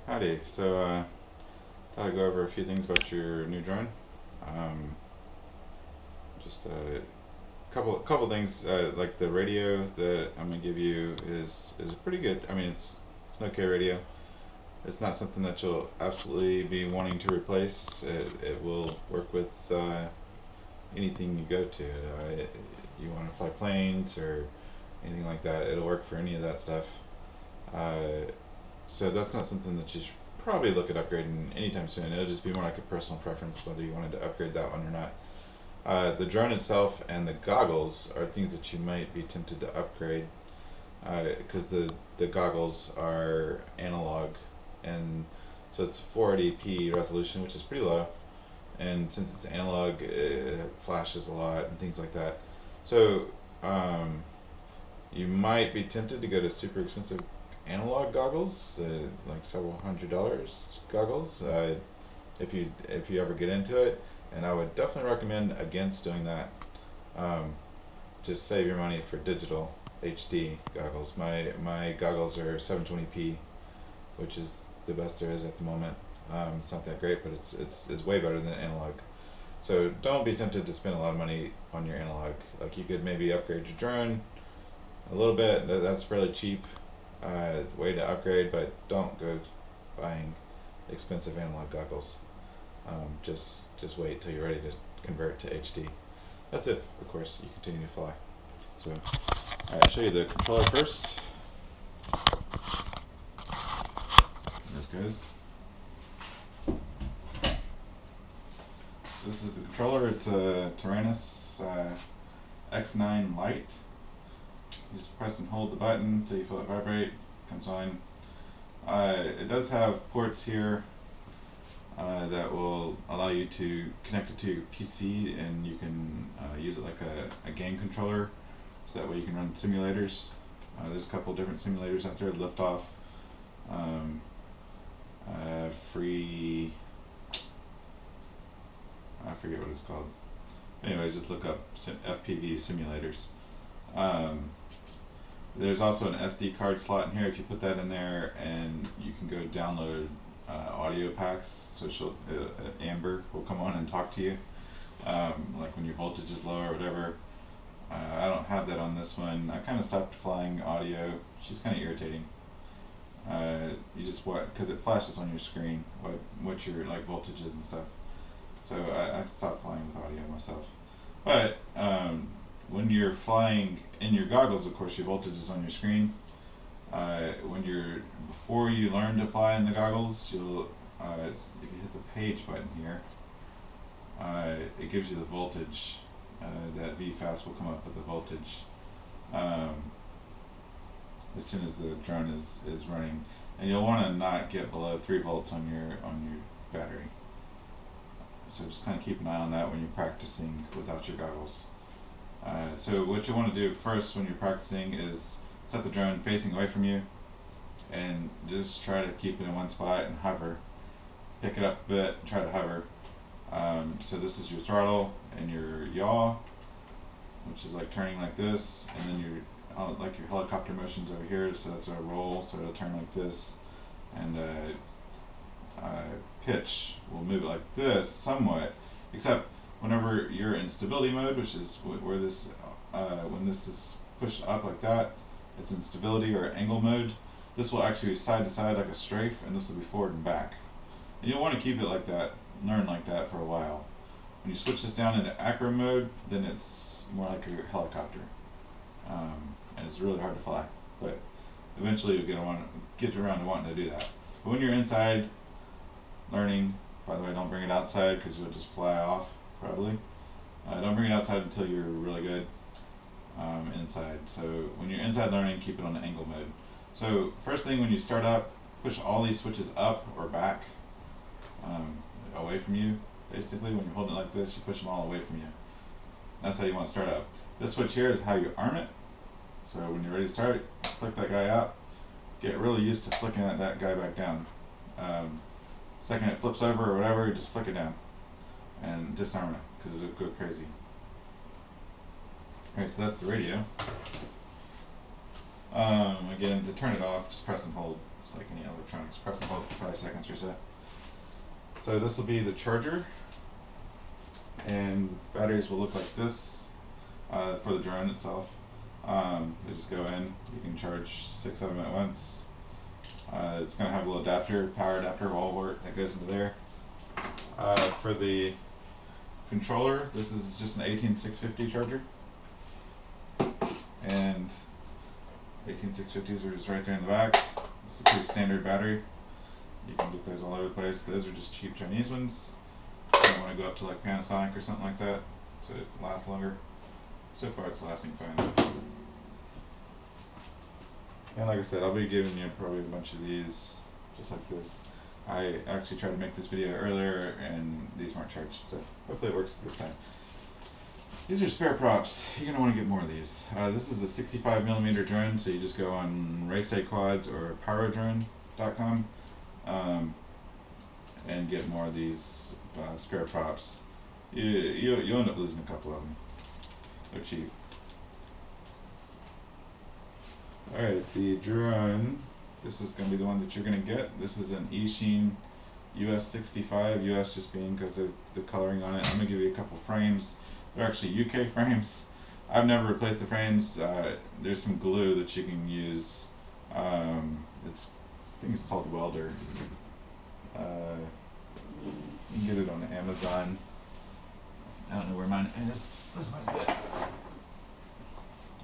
Howdy. Thought I'd go over a few things about your new drone. Um, just a couple things. Like the radio that I'm gonna give you is pretty good. I mean, it's an okay radio. It's not something that you'll absolutely be wanting to replace. It will work with anything you go to. You want to fly planes or anything like that. It'll work for any of that stuff. Uh, So that's not something that you should probably look at upgrading anytime soon. It'll just be more like a personal preference whether you wanted to upgrade that one or not. The drone itself and the goggles are things that you might be tempted to upgrade because the goggles are analog, and so it's 480p resolution, which is pretty low. And since it's analog, it flashes a lot and things like that. So um, you might be tempted to go to super expensive analog goggles, like several $100 goggles, if you ever get into it. And I would definitely recommend against doing that. Um, just save your money for digital HD goggles. My goggles are 720p, which is the best there is at the moment. It's not that great, but it's way better than analog. So don't be tempted to spend a lot of money on your analog. Like you could maybe upgrade your drone a little bit. That's fairly cheap way to upgrade, but don't go buying expensive analog goggles. Just wait till you're ready to convert to HD. That's if, of course, you continue to fly. So, alright, I'll show you the controller first. This goes. So this is the controller. It's a Tyrannus X9 Lite. You just press and hold the button until you feel it vibrate. It comes on. It does have ports here that will allow you to connect it to your PC, and you can use it like a game controller, so that way you can run simulators. There's a couple different simulators out there. Liftoff, um, free. I forget what it's called. Anyways, just look up FPV simulators. There's also an SD card slot in here. If you put that in there, and you can go download audio packs. So Amber will come on and talk to you, like when your voltage is low or whatever. I don't have that on this one. I kind of stopped flying audio. She's kind of irritating. You just because it flashes on your screen what your like voltages and stuff. So I stopped flying with audio myself. But when you're flying in your goggles, of course, your voltage is on your screen. Before you learn to fly in the goggles, you'll if you hit the page button here, it gives you the voltage. That VFast will come up with the voltage as soon as the drone is running, and you'll want to not get below 3 volts on your battery. So just kind of keep an eye on that when you're practicing without your goggles. So what you want to do first when you're practicing is set the drone facing away from you, and just try to keep it in one spot and hover. Pick it up a bit and try to hover. So this is your throttle and your yaw, which is like turning like this, and then like your helicopter motion's over here, so that's a roll, so it'll turn like this, and pitch will move it like this somewhat, except whenever you're in stability mode, which is where this, when this is pushed up like that, it's in stability or angle mode. This will actually be side to side like a strafe, and this will be forward and back. And you'll want to keep it like that, learn like that for a while. When you switch this down into acro mode, then it's more like a helicopter, and it's really hard to fly. But eventually you'll get around to wanting to do that. But when you're inside learning, by the way, don't bring it outside because you'll just fly off probably. Don't bring it outside until you're really good inside. So when you're inside learning, keep it on the angle mode. So first thing when you start up, push all these switches up or back, away from you. Basically, when you're holding it like this, you push them all away from you. That's how you want to start up. This switch here is how you arm it. So when you're ready to start, flick that guy out. Get really used to flicking that guy back down. Second it flips over or whatever, just flick it down and disarm it because it'll go crazy. Alright, so that's the radio. Again, to turn it off, just press and hold. just like any electronics. Press and hold for 5 seconds or so. So this will be the charger, and batteries will look like this for the drone itself. They just go in. You can charge 6 of them at once. It's going to have a little adapter, power adapter, wall wart that goes into there. For the controller, this is just an 18650 charger, and 18650s are just right there in the back. It's a pretty standard battery. You can get those all over the place. Those are just cheap Chinese ones. You want to go up to like Panasonic or something like that to last longer. So far it's lasting fine. And like I said, I'll be giving you probably a bunch of these just like this. I actually tried to make this video earlier and these weren't charged, so hopefully it works this time. These are spare props. You're going to want to get more of these. This is a 65mm drone, so you just go on Race Quads or PyroDrone.com and get more of these spare props. You'll end up losing a couple of them. They're cheap. Alright, the drone, this is going to be the one that you're going to get. This is an Eachine US 65, US just being because of the coloring on it. I'm going to give you a couple frames. They're actually UK frames. I've never replaced the frames. There's some glue that you can use. I think it's called Welder. You can get it on Amazon. I don't know where mine is. This might be it.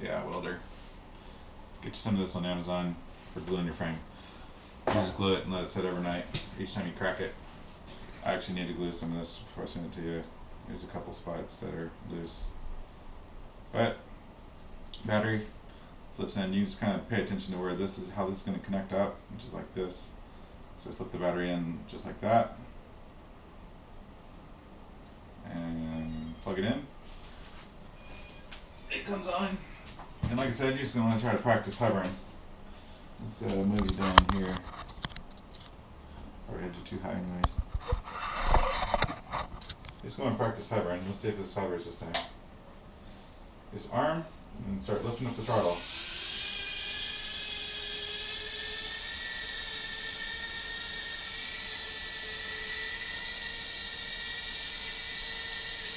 Yeah, Welder. Get you some of this on Amazon for gluing your frame. You just glue it and let it sit overnight each time you crack it. I actually need to glue some of this before I send it to you. There's a couple spots that are loose. But battery slips in. You just kind of pay attention to where this is, how this is going to connect up, which is like this. So slip the battery in just like that. And plug it in. It comes on. And like I said, you're just going to want to try to practice hovering. Let's move you down here. Already had you too high anyways. Just going to practice hovering. Let's see if this hovers this time. Just arm and start lifting up the throttle.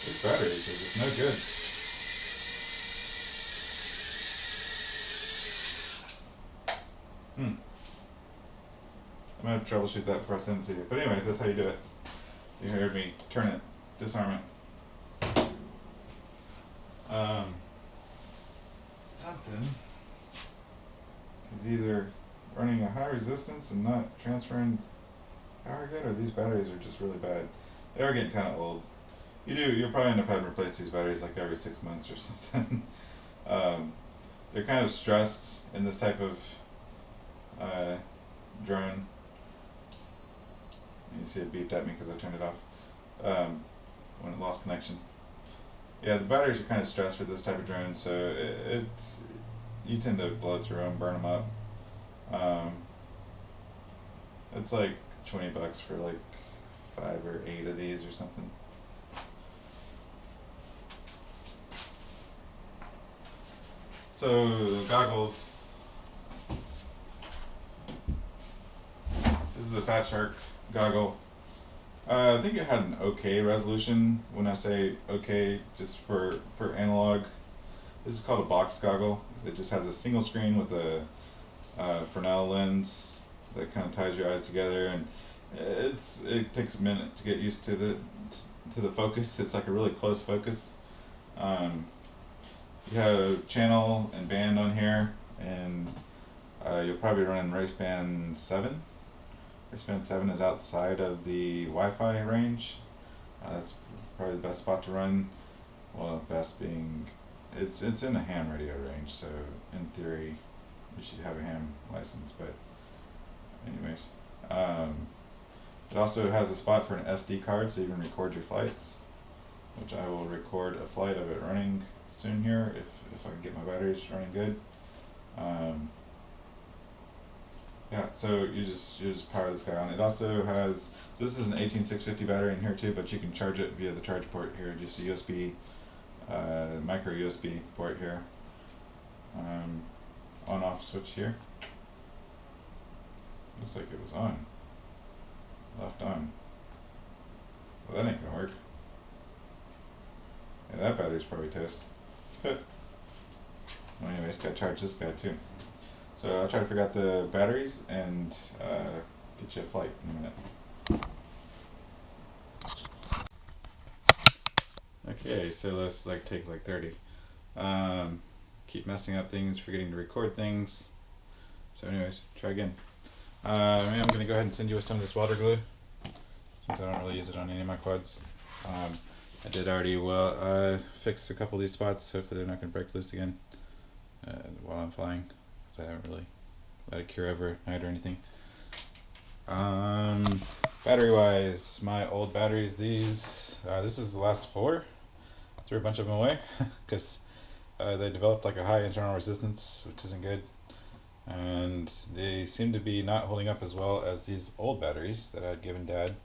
These batteries are just no good. I'm going to troubleshoot that before I send it to you. But anyways, that's how you do it. You heard me turn it, disarm it. Something is either running a high resistance and not transferring power good, or these batteries are just really bad. They are getting kind of old. You'll probably end up having to replace these batteries like every 6 months or something. They're kind of stressed in this type of drone. You see it beeped at me because I turned it off when it lost connection. Yeah, the batteries are kind of stressed for this type of drone, so you tend to blow through them, burn them up. It's like $20 for like 5 or 8 of these or something. So the goggles. This is a Fat Shark goggle. I think it had an okay resolution. When I say okay, just for analog. This is called a box goggle. It just has a single screen with a Fresnel lens that kind of ties your eyes together, and it takes a minute to get used to the focus. It's like a really close focus. You have channel and band on here, and you'll probably run race band 7. Race band 7 is outside of the Wi-Fi range. That's probably the best spot to run. Well, best being it's in a ham radio range, so in theory you should have a ham license. But anyways, it also has a spot for an SD card, so you can record your flights, which I will record a flight of it running soon here if I can get my batteries running good. Yeah, so you just power this guy on. It also has, so this is an 18650 battery in here too, but you can charge it via the charge port here, just a USB, micro USB port here, on off switch here. Looks like it was on. Left on. Well, that ain't gonna work. Yeah, that battery's probably toast. Well, anyways, gotta charge this guy too. So I'll try to figure out the batteries and get you a flight in a minute. Okay, so let's take 30. Keep messing up things, forgetting to record things. So anyways, try again. I'm gonna go ahead and send you with some of this water glue, since I don't really use it on any of my quads. I did already fix a couple of these spots. Hopefully they're not gonna break loose again while I'm flying, because I haven't really let it cure over at night or anything. Battery wise, my old batteries, this is the last 4. Threw a bunch of them away because they developed like a high internal resistance, which isn't good, and they seem to be not holding up as well as these old batteries that I'd given Dad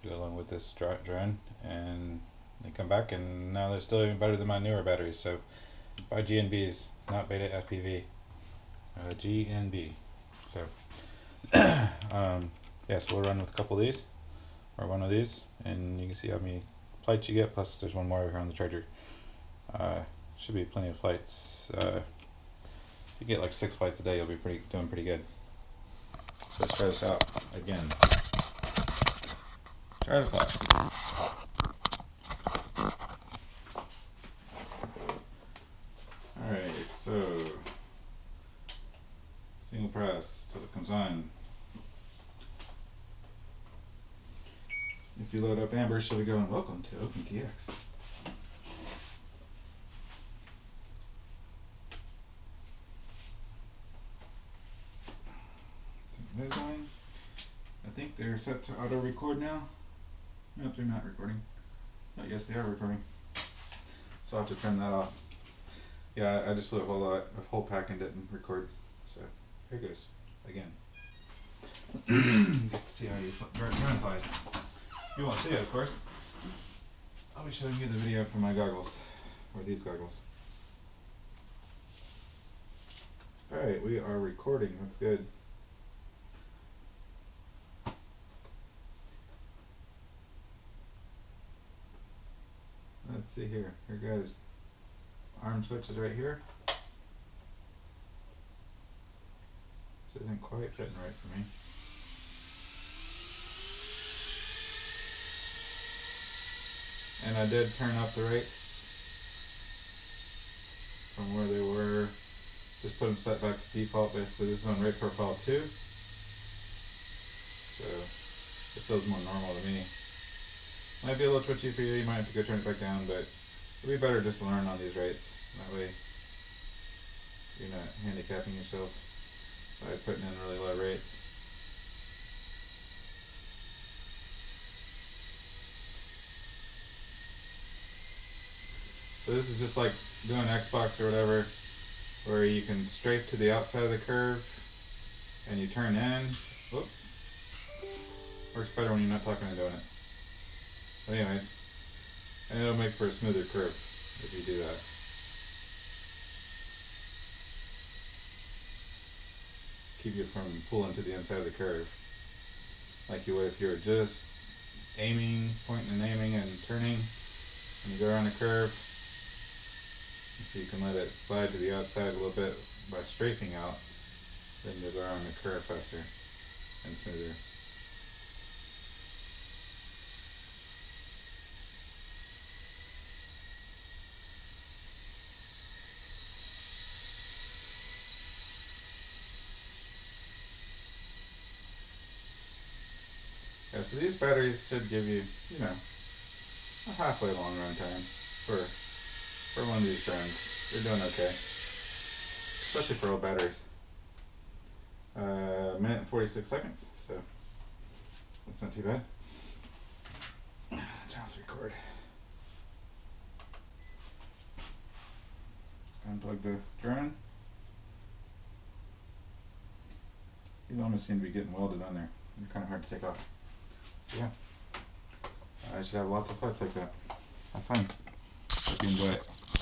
to go along with this drone, and they come back and now they're still even better than my newer batteries. So buy GNBs, not beta FPV. GNB. So yeah, so we'll run with a couple of these, or one of these, and you can see how many flights you get, plus there's one more over here on the charger. Should be plenty of flights. If you get like 6 flights a day, you'll be doing pretty good. So let's try this out again. Try to fly. Alright, so single press till it comes on. If you load up Amber, she'll be going, "Welcome to OpenTX." There's one. I think they're set to auto record now. Nope, they're not recording. Oh, yes, they are recording. So I'll have to turn that off. Yeah, I just flew a whole pack and didn't record. So here goes again. Get to see how you drone flies. You won't see it, of course. I'll be showing you the video from my goggles, or these goggles. Alright, we are recording. That's good. Let's see here. Here goes. Arm switch is right here. This isn't quite fitting right for me. And I did turn up the rates from where they were. Just put them set back to default. Basically, this is on rate profile 2. So it feels more normal to me. Might be a little twitchy for you. You might have to go turn it back down, but it'd be better just to learn on these rates. That way you're not handicapping yourself by putting in really low rates. So this is just like doing Xbox or whatever, where you can strafe to the outside of the curve and you turn in. Whoop. Works better when you're not talking and doing it. But anyways, and it'll make for a smoother curve if you do that. Keep you from pulling to the inside of the curve, like you would if you were just aiming, pointing and aiming and turning, and you go around the curve. If you can let it slide to the outside a little bit by strafing out, then you'll go around the curve faster and smoother. Yeah, so these batteries should give you, you know, a halfway long run time for one of these drones. They're doing okay, especially for old batteries. Minute and 46 seconds, so that's not too bad. Let's record. Unplug the drone. These almost seem to be getting welded on there. They're kind of hard to take off. So yeah, I should have lots of flights like that. Have fun. Hope you enjoy it.